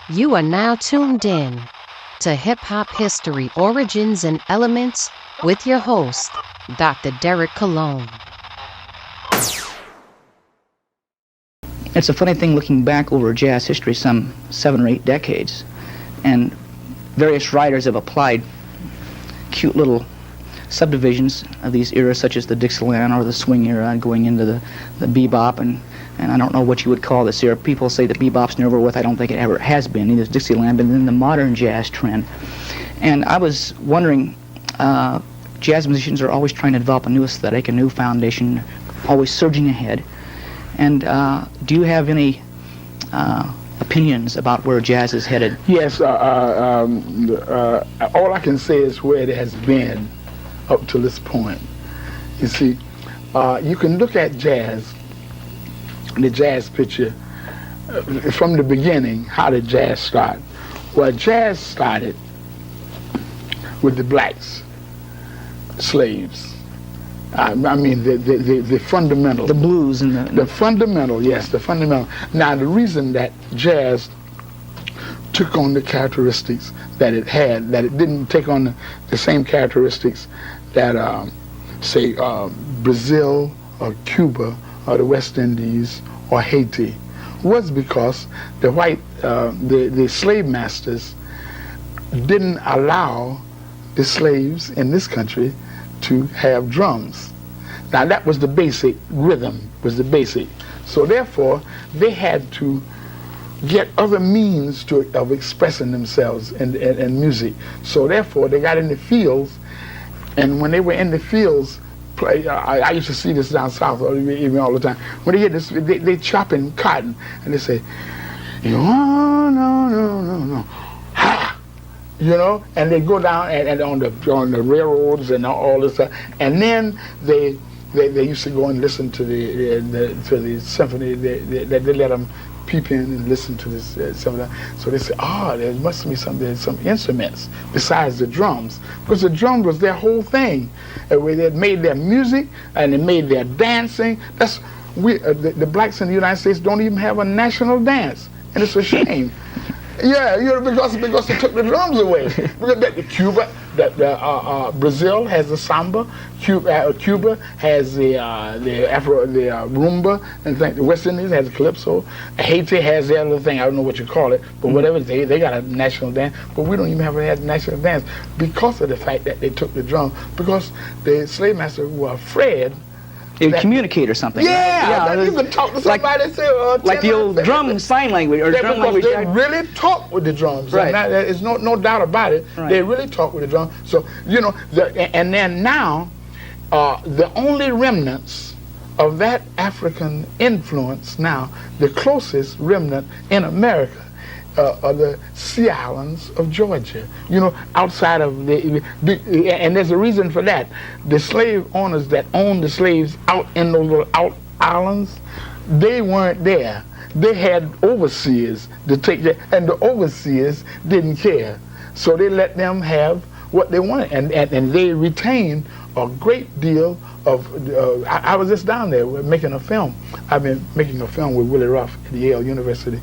You are now tuned in to Hip Hop History, Origins, and Elements with your host, Dr. Derek Cologne. It's a funny thing looking back over jazz history some 7 or 8 decades, and various writers have applied cute little subdivisions of these eras, such as the Dixieland or the swing era, and going into the bebop, and I don't know what you would call this era. People say that bebop's never with. I don't think it ever has been, neither is Dixieland, but then the modern jazz trend. And I was wondering, jazz musicians are always trying to develop a new aesthetic, a new foundation, always surging ahead. And do you have any opinions about where jazz is headed? Yes, all I can say is where it has been up to this point. You see, you can look at jazz, the jazz picture, from the beginning. How did jazz start? Well, jazz started with the blacks, slaves. I mean, the fundamental. The blues and the fundamental, yes, the fundamental. Now, the reason that jazz took on the characteristics that it had, that it didn't take on the same characteristics that, say, Brazil or Cuba or the West Indies or Haiti, was because the white, the slave masters didn't allow the slaves in this country to have drums. Now that was the basic rhythm, was the basic. So therefore, they had to get other means of expressing themselves in music. So therefore, they got in the fields, and when they were in the fields, I used to see this down south even all the time. When they hear this, they chopping cotton, and they say, no, ha! You know, and they go down and on the railroads and all this stuff, and then they used to go and listen to the symphony. They let them peep in and listen to this symphony. So they say, there must be some instruments besides the drums, because the drums was their whole thing. Where they made their music and they made their dancing. That's the blacks in the United States don't even have a national dance, and it's a shame. Yeah, because they took the drums away. Cuba, Brazil has the samba. Cuba has the rumba, and the West Indies has the calypso. Haiti has the other thing. I don't know what you call it, but whatever they got a national dance. But we don't even have a national dance because of the fact that they took the drum. Because the slave masters were afraid. They would communicate or something. Yeah, right? You can talk to somebody and say, like the old drum sign language or drum language. They really talk with the drums. Right. There's no doubt about it. Right. They really talk with the drums. So and then now, the only remnants of that African influence now, the closest remnant in America, are the Sea Islands of Georgia. Outside of and there's a reason for that. The slave owners that owned the slaves out in those little out islands, they weren't there. They had overseers to take that, and the overseers didn't care. So they let them have what they wanted, and they retained a great deal of. I was just down there. We're making a film. I've been making a film with Willie Ruff at Yale University.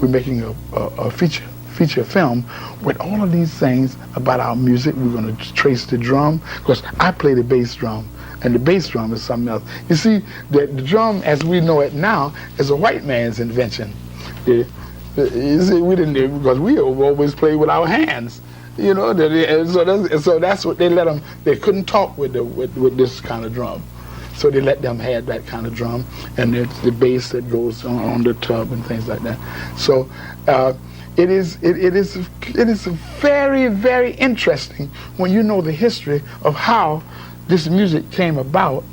We're making a feature film with all of these things about our music. We're going to trace the drum, because I play the bass drum, and the bass drum is something else. You see, the drum as we know it now is a white man's invention. You see, we didn't, because we always played with our hands. So that's what they let them. They couldn't talk with this kind of drum, so they let them have that kind of drum, and it's the bass that goes on the tub and things like that. So it is very, very interesting when you know the history of how this music came about